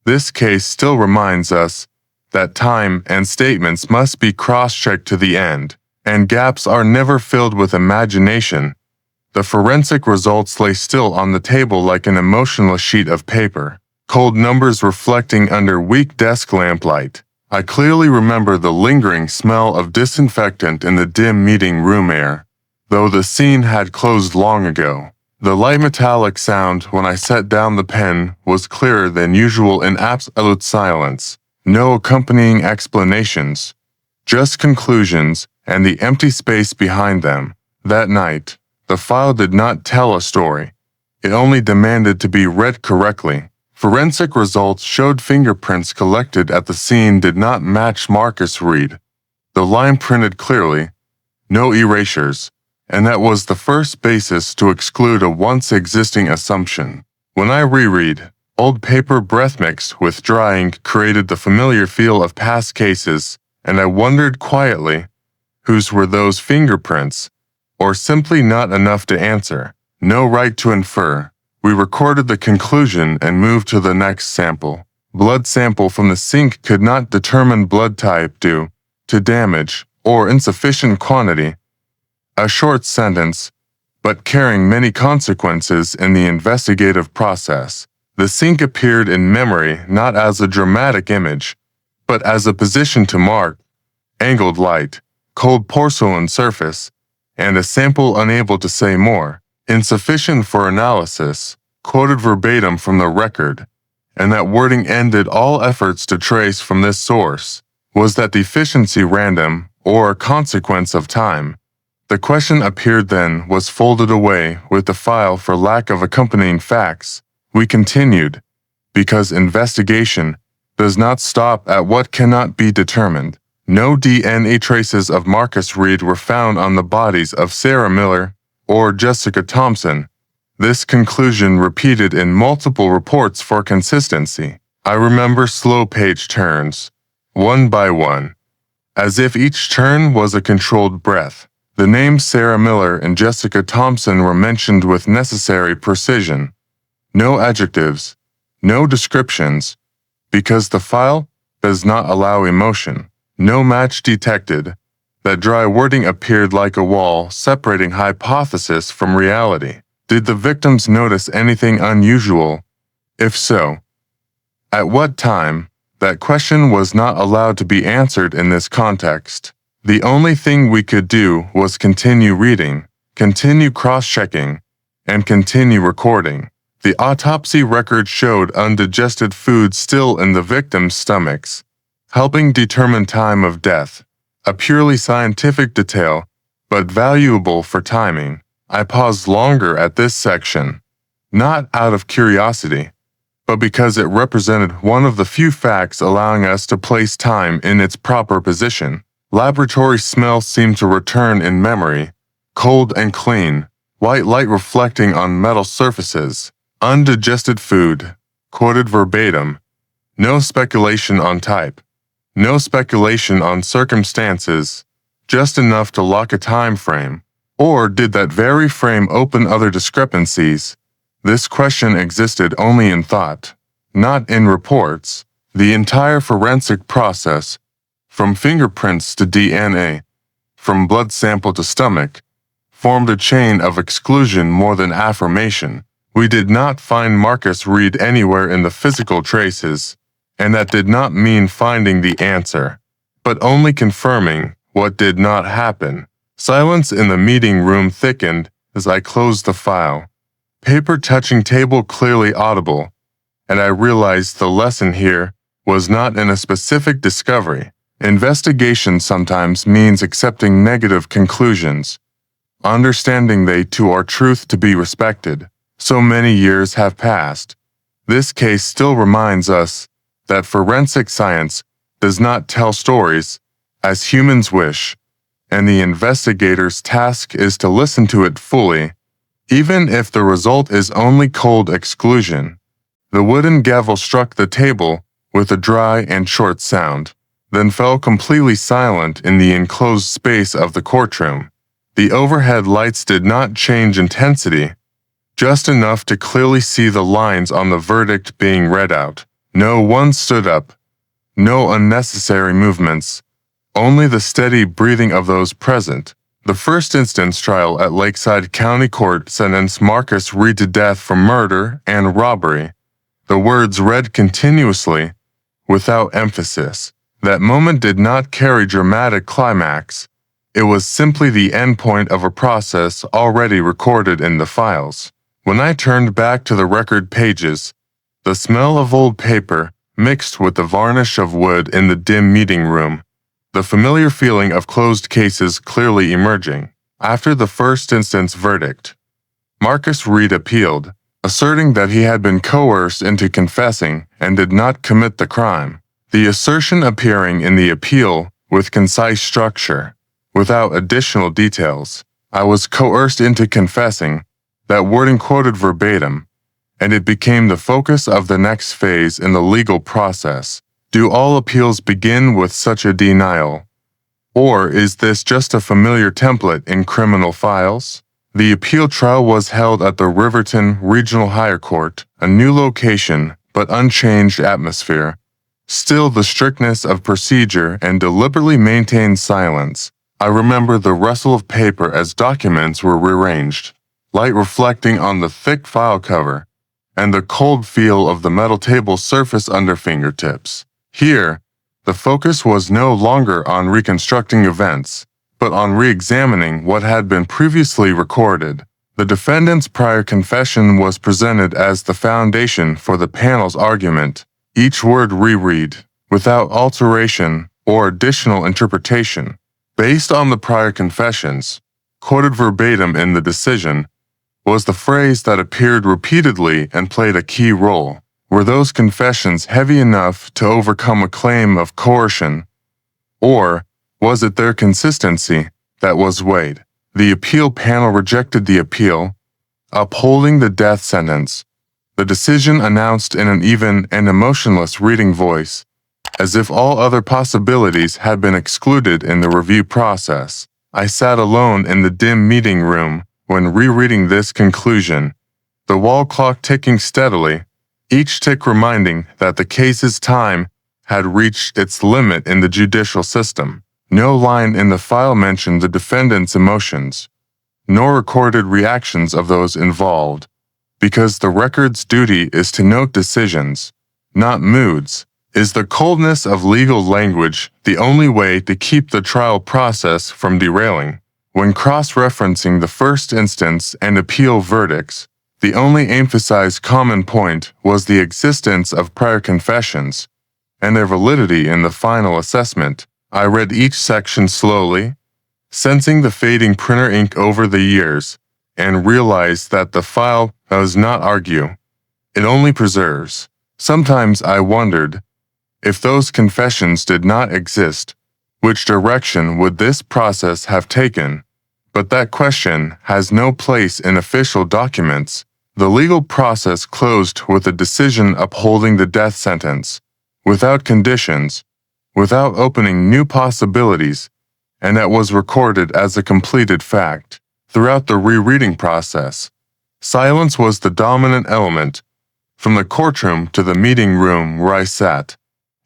[SPEAKER 1] This case still reminds us that time and statements must be cross-checked to the end, and gaps are never filled with imagination. The forensic results lay still on the table like an emotionless sheet of paper, cold numbers reflecting under weak desk lamplight. I clearly remember the lingering smell of disinfectant in the dim meeting room air, though the scene had closed long ago. The light metallic sound when I set down the pen was clearer than usual in absolute silence. No accompanying explanations, just conclusions and the empty space behind them. That night, the file did not tell a story. It only demanded to be read correctly. Forensic results showed fingerprints collected at the scene did not match Marcus Reed. The line printed clearly, no erasures, and that was the first basis to exclude a once existing assumption. When I reread, old paper breath mixed with dry ink created the familiar feel of past cases, and I wondered quietly, whose were those fingerprints? Or simply not enough to answer. No right to infer. We recorded the conclusion and moved to the next sample. Blood sample from the sink could not determine blood type due to damage or insufficient quantity. A short sentence, but carrying many consequences in the investigative process. The sink appeared in memory not as a dramatic image, but as a position to mark, angled light, cold porcelain surface, and a sample unable to say more, insufficient for analysis, quoted verbatim from the record, and that wording ended all efforts to trace from this source. Was that deficiency random or a consequence of time? The question appeared then was folded away with the file for lack of accompanying facts. We continued, because investigation does not stop at what cannot be determined. No DNA traces of Marcus Reed were found on the bodies of Sarah Miller or Jessica Thompson. This conclusion repeated in multiple reports for consistency. I remember slow page turns, one by one, as if each turn was a controlled breath. The names Sarah Miller and Jessica Thompson were mentioned with necessary precision. No adjectives, no descriptions, because the file does not allow emotion. No match detected. That dry wording appeared like a wall separating hypothesis from reality. Did the victims notice anything unusual? If so, at what time? That question was not allowed to be answered in this context. The only thing we could do was continue reading, continue cross-checking, and continue recording. The autopsy record showed undigested food still in the victims' stomachs, helping determine time of death. A purely scientific detail, but valuable for timing. I paused longer at this section, not out of curiosity, but because it represented one of the few facts allowing us to place time in its proper position. Laboratory smell seemed to return in memory, cold and clean, white light reflecting on metal surfaces, undigested food, quoted verbatim. No speculation on type, no speculation on circumstances, just enough to lock a time frame. Or did that very frame open other discrepancies? This question existed only in thought, not in reports. The entire forensic process, from fingerprints to DNA, from blood sample to stomach, formed a chain of exclusion more than affirmation. We did not find Marcus Reed anywhere in the physical traces, and that did not mean finding the answer, but only confirming what did not happen. Silence in the meeting room thickened as I closed the file, paper touching table clearly audible, and I realized the lesson here was not in a specific discovery. Investigation sometimes means accepting negative conclusions, understanding they too are truth to be respected. So many years have passed. This case still reminds us that forensic science does not tell stories as humans wish, and the investigator's task is to listen to it fully, even if the result is only cold exclusion. The wooden gavel struck the table with a dry and short sound, then fell completely silent in the enclosed space of the courtroom. The overhead lights did not change intensity, just enough to clearly see the lines on the verdict being read out. No one stood up, no unnecessary movements, only the steady breathing of those present. The first instance trial at Lakeside County Court sentenced Marcus Reed to death for murder and robbery. The words read continuously, without emphasis. That moment did not carry dramatic climax. It was simply the endpoint of a process already recorded in the files. When I turned back to the record pages, the smell of old paper mixed with the varnish of wood in the dim meeting room, the familiar feeling of closed cases clearly emerging. After the first instance verdict, Marcus Reed appealed, asserting that he had been coerced into confessing and did not commit the crime. The assertion appearing in the appeal with concise structure, without additional details. I was coerced into confessing, that wording quoted verbatim, and it became the focus of the next phase in the legal process. Do all appeals begin with such a denial? Or is this just a familiar template in criminal files? The appeal trial was held at the Riverton Regional Higher Court, a new location but unchanged atmosphere. Still the strictness of procedure and deliberately maintained silence. I remember the rustle of paper as documents were rearranged, light reflecting on the thick file cover, and the cold feel of the metal table surface under fingertips. Here, the focus was no longer on reconstructing events, but on re-examining what had been previously recorded. The defendant's prior confession was presented as the foundation for the panel's argument, each word reread, without alteration or additional interpretation. Based on the prior confessions, quoted verbatim in the decision, was the phrase that appeared repeatedly and played a key role. Were those confessions heavy enough to overcome a claim of coercion? Or was it their consistency that was weighed? The appeal panel rejected the appeal, upholding the death sentence. The decision announced in an even and emotionless reading voice, as if all other possibilities had been excluded in the review process. I sat alone in the dim meeting room when rereading this conclusion, the wall clock ticking steadily, each tick reminding that the case's time had reached its limit in the judicial system. No line in the file mentioned the defendant's emotions, nor recorded reactions of those involved, because the record's duty is to note decisions, not moods. Is the coldness of legal language the only way to keep the trial process from derailing? When cross-referencing the first instance and appeal verdicts, the only emphasized common point was the existence of prior confessions and their validity in the final assessment. I read each section slowly, sensing the fading printer ink over the years, and realized that the file does not argue. It only preserves. Sometimes I wondered, if those confessions did not exist, Which direction would this process have taken? But that question has no place in official documents. The legal process closed with a decision upholding the death sentence, without conditions, without opening new possibilities, and that was recorded as a completed fact. Throughout the rereading process, silence was the dominant element, from the courtroom to the meeting room where I sat,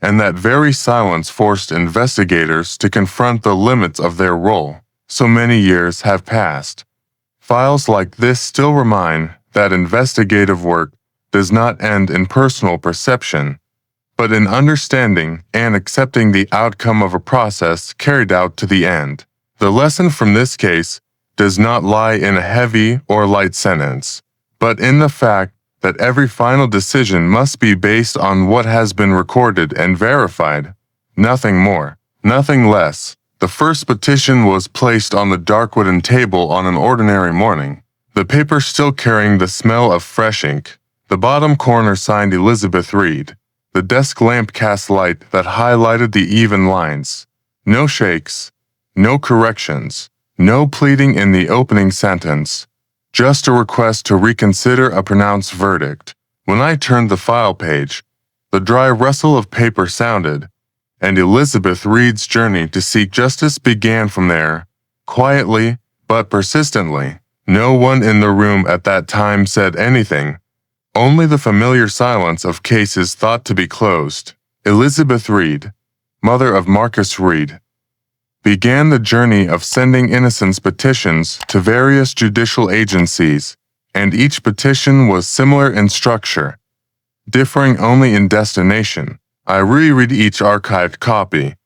[SPEAKER 1] and that very silence forced investigators to confront the limits of their role. So many years have passed. Files like this still remind that investigative work does not end in personal perception, but in understanding and accepting the outcome of a process carried out to the end. The lesson from this case does not lie in a heavy or light sentence, but in the fact that every final decision must be based on what has been recorded and verified. Nothing more, nothing less. The first petition was placed on the dark wooden table on an ordinary morning, the paper still carrying the smell of fresh ink. The bottom corner signed Elizabeth Reed. The desk lamp cast light that highlighted the even lines. No shakes, no corrections, no pleading in the opening sentence, just a request to reconsider a pronounced verdict. When I turned the file page, the dry rustle of paper sounded, and Elizabeth Reed's journey to seek justice began from there, quietly but persistently. No one in the room at that time said anything, only the familiar silence of cases thought to be closed. Elizabeth Reed, mother of Marcus Reed, began the journey of sending innocence petitions to various judicial agencies, and each petition was similar in structure, differing only in destination. I reread each archived copy,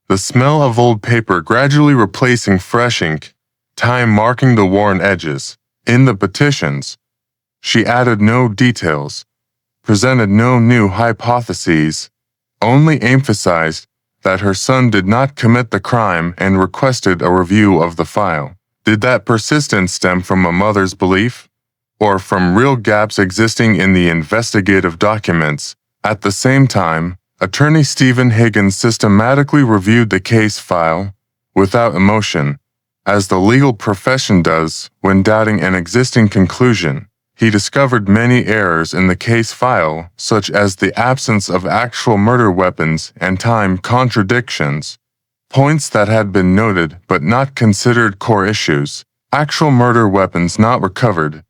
[SPEAKER 1] the smell of old paper gradually replacing fresh ink, time marking the worn edges. In the petitions, she added no details, presented no new hypotheses, only emphasized that her son did not commit the crime and requested a review of the file. Did that persistence stem from a mother's belief, or from real gaps existing in the investigative documents? At the same time, Attorney Stephen Higgins systematically reviewed the case file, without emotion, as the legal profession does when doubting an existing conclusion. He discovered many errors in the case file, such as the absence of actual murder weapons and time contradictions, points that had been noted but not considered core issues. Actual murder weapons not recovered.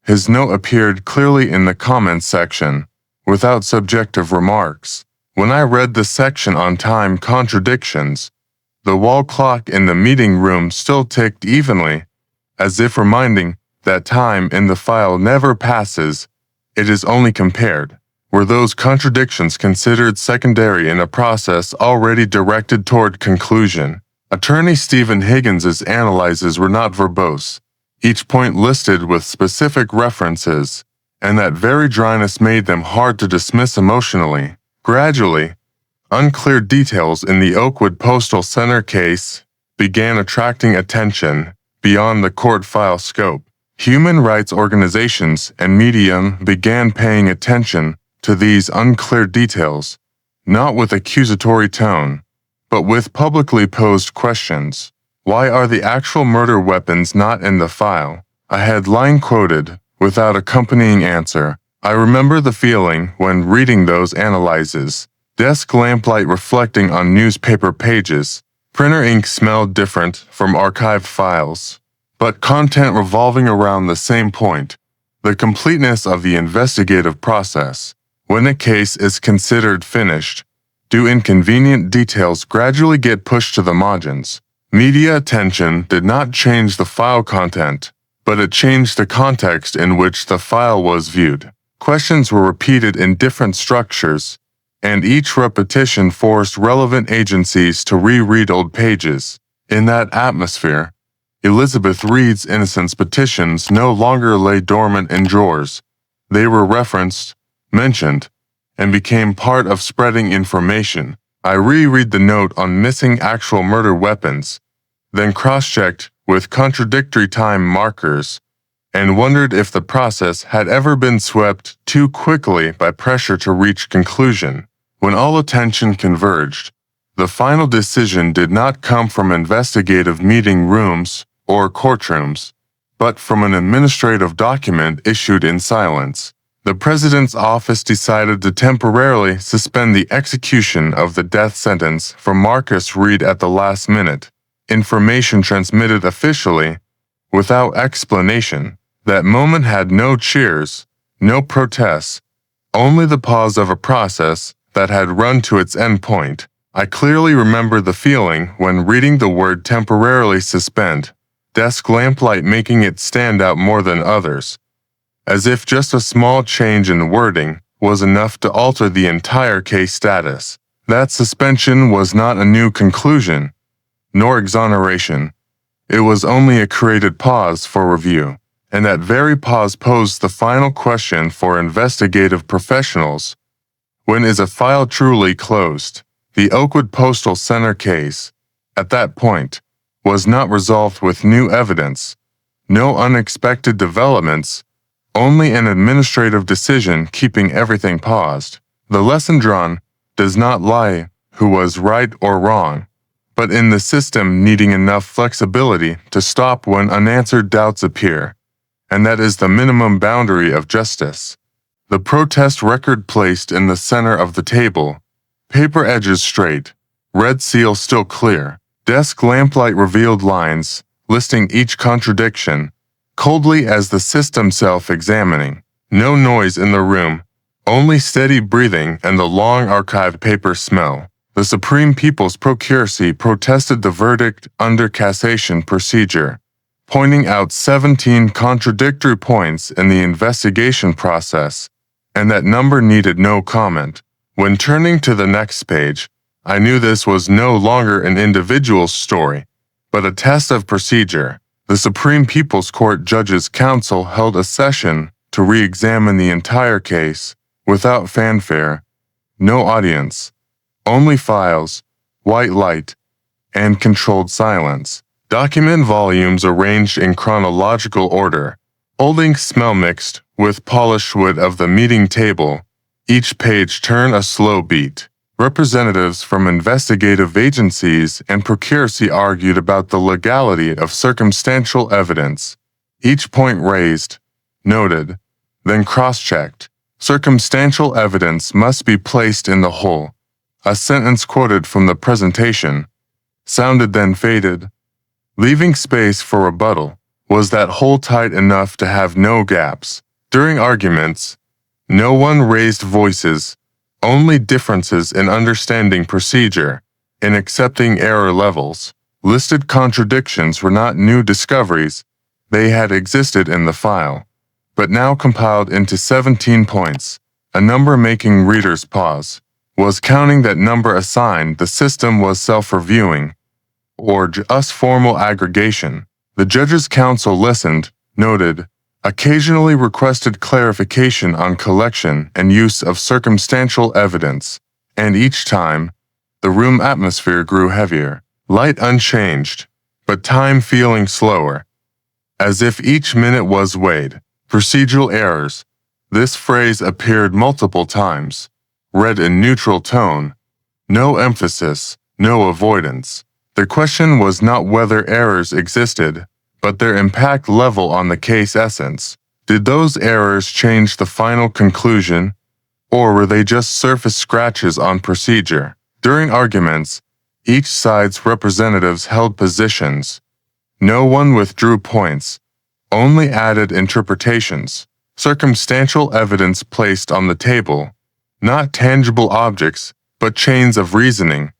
[SPEAKER 1] His note appeared clearly in the comments section, without subjective remarks. When I read the section on time contradictions, the wall clock in the meeting room still ticked evenly, as if reminding that time in the file never passes, it is only compared. Were those contradictions considered secondary in a process already directed toward conclusion? Attorney Stephen Higgins's analyses were not verbose, each point listed with specific references, and that very dryness made them hard to dismiss emotionally. Gradually, unclear details in the Oakwood Postal Center case began attracting attention beyond the court file scope. Human rights organizations and media began paying attention to these unclear details, not with accusatory tone, but with publicly posed questions. Why are the actual murder weapons not in the file? A headline quoted, without accompanying answer. I remember the feeling when reading those analyses. Desk lamplight reflecting on newspaper pages. Printer ink smelled different from archived files, but content revolving around the same point, the completeness of the investigative process. When a case is considered finished, do inconvenient details gradually get pushed to the margins? Media attention did not change the file content, but it changed the context in which the file was viewed. Questions were repeated in different structures, and each repetition forced relevant agencies to reread old pages. In that atmosphere, Elizabeth Reed's innocence petitions no longer lay dormant in drawers. They were referenced, mentioned, and became part of spreading information. I reread the note on missing actual murder weapons, then cross-checked with contradictory time markers, and wondered if the process had ever been swept too quickly by pressure to reach conclusion. When all attention converged, The final decision did not come from investigative meeting rooms or courtrooms, but from an administrative document issued in silence. The president's office decided to temporarily suspend the execution of the death sentence for Marcus Reed at the last minute. Information transmitted officially, without explanation. That moment had no cheers, no protests, only the pause of a process that had run to its end point. I clearly remember the feeling when reading the word temporarily suspend, desk lamplight making it stand out more than others, as if just a small change in wording was enough to alter the entire case status. That suspension was not a new conclusion, nor exoneration. It was only a created pause for review, and that very pause posed the final question for investigative professionals. When is a file truly closed? The Oakwood Postal Center case, at that point, was not resolved with new evidence, no unexpected developments, only an administrative decision keeping everything paused. The lesson drawn does not lie who was right or wrong, but in the system needing enough flexibility to stop when unanswered doubts appear, and that is the minimum boundary of justice. The protest record placed in the center of the table, paper edges straight, red seal still clear, desk lamplight revealed lines, listing each contradiction, coldly as the system self-examining. No noise in the room, only steady breathing and the long archived paper smell. The Supreme People's Procuracy protested the verdict under cassation procedure, pointing out 17 contradictory points in the investigation process, and that number needed no comment. When turning to the next page, I knew this was no longer an individual story, but a test of procedure. The Supreme People's Court Judges Council held a session to re-examine the entire case, without fanfare, no audience, only files, white light, and controlled silence. Document volumes arranged in chronological order, old ink smell mixed with polished wood of the meeting table. Each page turned a slow beat. Representatives from investigative agencies and procuracy argued about the legality of circumstantial evidence. Each point raised, noted, then cross-checked. Circumstantial evidence must be placed in the whole. A sentence quoted from the presentation, sounded then faded, leaving space for rebuttal. Was that hole tight enough to have no gaps? During arguments, no one raised voices, only differences in understanding procedure, in accepting error levels. Listed contradictions were not new discoveries, they had existed in the file, but now compiled into 17 points, a number making readers pause. Was counting that number a sign the system was self-reviewing, or just formal aggregation? The Judges' Council listened, noted, occasionally requested clarification on collection and use of circumstantial evidence, and each time, the room atmosphere grew heavier, light unchanged, but time feeling slower, as if each minute was weighed. Procedural errors. This phrase appeared multiple times, read in neutral tone, no emphasis, no avoidance. The question was not whether errors existed, but their impact level on the case essence. Did those errors change the final conclusion, or were they just surface scratches on procedure? During arguments, each side's representatives held positions. No one withdrew points, only added interpretations. Circumstantial evidence placed on the table, not tangible objects, but chains of reasoning,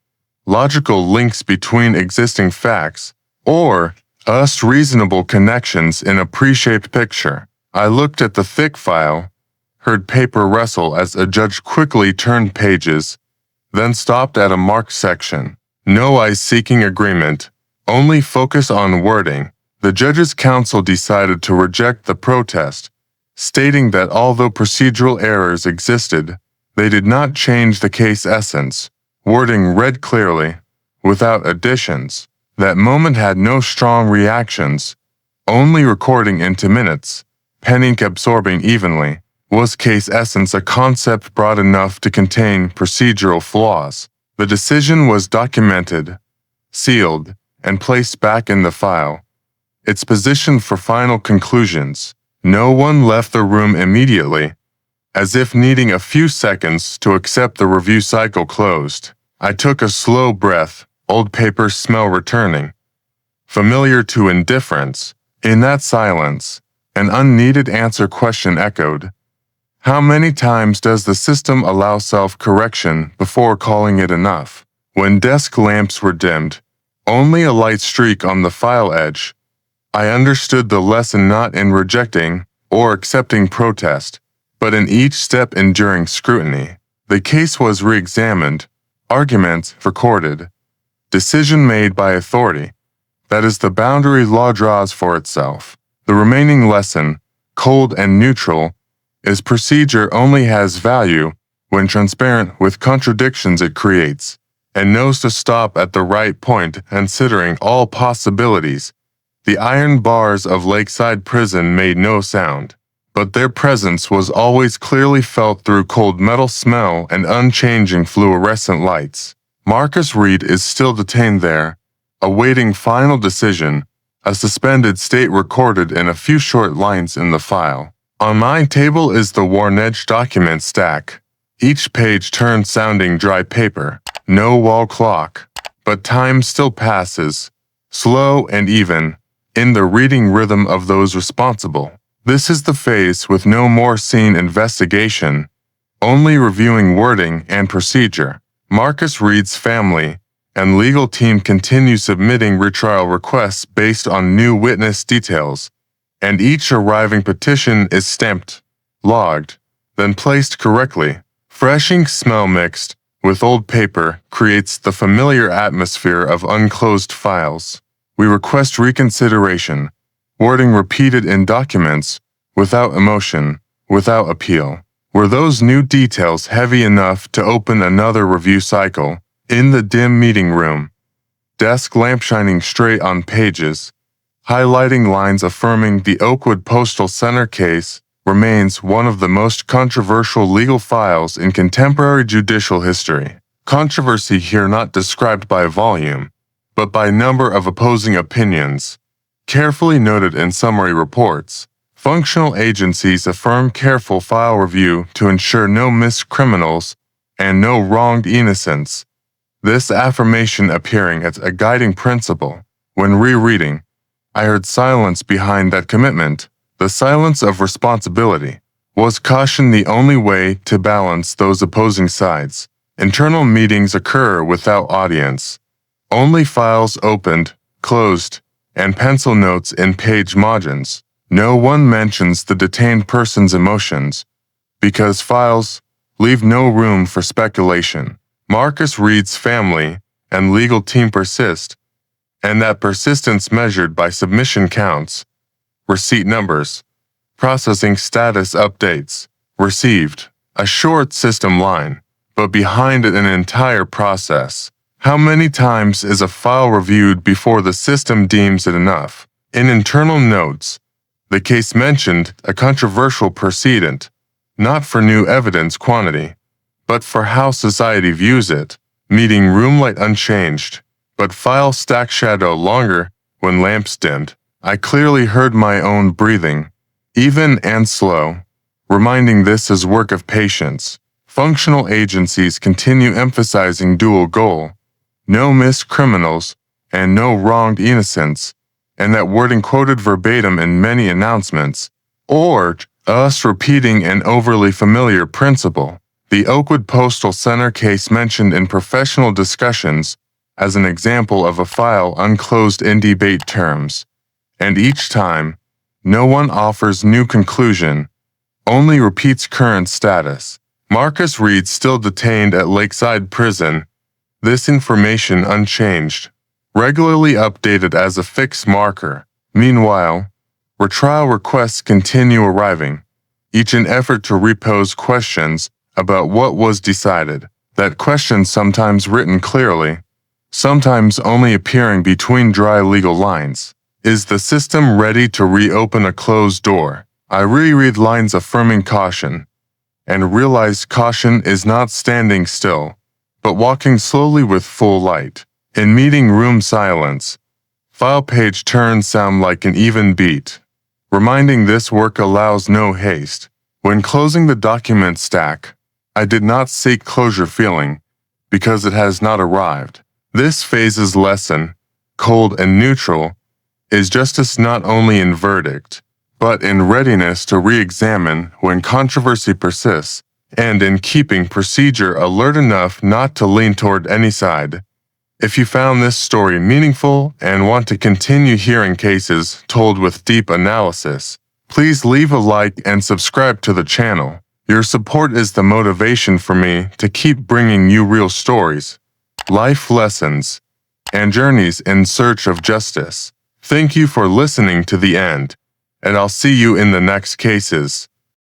[SPEAKER 1] logical links between existing facts, or reasonable connections in a pre-shaped picture. I looked at the thick file, heard paper rustle as a judge quickly turned pages, then stopped at a marked section. No eyes seeking agreement, only focus on wording. The Judges' Council decided to reject the protest, stating that although procedural errors existed, they did not change the case essence. Wording read clearly, without additions. That moment had no strong reactions, only recording into minutes, pen ink absorbing evenly. Was case essence a concept broad enough to contain procedural flaws? The decision was documented, sealed, and placed back in the file. Its position for final conclusions. No one left the room immediately, as if needing a few seconds to accept the review cycle closed. I took a slow breath, old paper smell returning. Familiar to indifference, in that silence, an unneeded answer question echoed. How many times does the system allow self-correction before calling it enough? When desk lamps were dimmed, only a light streak on the file edge, I understood the lesson not in rejecting or accepting protest, but in each step enduring scrutiny. The case was re-examined, arguments recorded, decision made by authority. That is the boundary law draws for itself. The remaining lesson, cold and neutral, is procedure only has value when transparent with contradictions it creates, and knows to stop at the right point considering all possibilities. The iron bars of Lakeside Prison made no sound, but their presence was always clearly felt through cold metal smell and unchanging fluorescent lights. Marcus Reed is still detained there, awaiting final decision, a suspended state recorded in a few short lines in the file. On my table is the worn-edge document stack, each page turned sounding dry paper. No wall clock, but time still passes, slow and even, in the reading rhythm of those responsible. This is the phase with no more scene investigation, only reviewing wording and procedure. Marcus Reed's family and legal team continue submitting retrial requests based on new witness details, and each arriving petition is stamped, logged, then placed correctly. Fresh ink smell mixed with old paper creates the familiar atmosphere of unclosed files. We request reconsideration, wording repeated in documents, without emotion, without appeal. Were those new details heavy enough to open another review cycle? In the dim meeting room, desk lamp shining straight on pages, highlighting lines affirming the Oakwood Postal Center case remains one of the most controversial legal files in contemporary judicial history. Controversy here not described by volume, but by number of opposing opinions, carefully noted in summary reports. Functional agencies affirm careful file review to ensure no missed criminals and no wronged innocents. This affirmation appearing as a guiding principle. When rereading, I heard silence behind that commitment. The silence of responsibility. Was caution the only way to balance those opposing sides? Internal meetings occur without audience. Only files opened, closed, and pencil notes in page margins. No one mentions the detained person's emotions, because files leave no room for speculation. Marcus Reed's family and legal team persist, and that persistence measured by submission counts, receipt numbers, processing status updates, received, a short system line, but behind it an entire process. How many times is a file reviewed before the system deems it enough? In internal notes, the case mentioned a controversial precedent, not for new evidence quantity, but for how society views it. Meeting room light unchanged, but file stack shadow longer when lamps dimmed. I clearly heard my own breathing, even and slow, reminding this as work of patience. Functional agencies continue emphasizing dual goal, no missed criminals and no wronged innocents, and that wording quoted verbatim in many announcements, or us repeating an overly familiar principle. The Oakwood Postal Center case mentioned in professional discussions as an example of a file unclosed in debate terms, and each time, no one offers new conclusion, only repeats current status. Marcus Reed still detained at Lakeside Prison, this information unchanged, regularly updated as a fixed marker. Meanwhile, retrial requests continue arriving, each an effort to repose questions about what was decided. That questions sometimes written clearly, sometimes only appearing between dry legal lines. Is the system ready to reopen a closed door? I reread lines affirming caution, and realize caution is not standing still, but walking slowly with full light. In meeting room silence, file page turns sound like an even beat, reminding this work allows no haste. When closing the document stack, I did not seek closure feeling, because it has not arrived. This phase's lesson, cold and neutral, is justice not only in verdict, but in readiness to re-examine when controversy persists, and in keeping procedure alert enough not to lean toward any side. If you found this story meaningful and want to continue hearing cases told with deep analysis, please leave a like and subscribe to the channel. Your support is the motivation for me to keep bringing you real stories, life lessons, and journeys in search of justice. Thank you for listening to the end, and I'll see you in the next cases.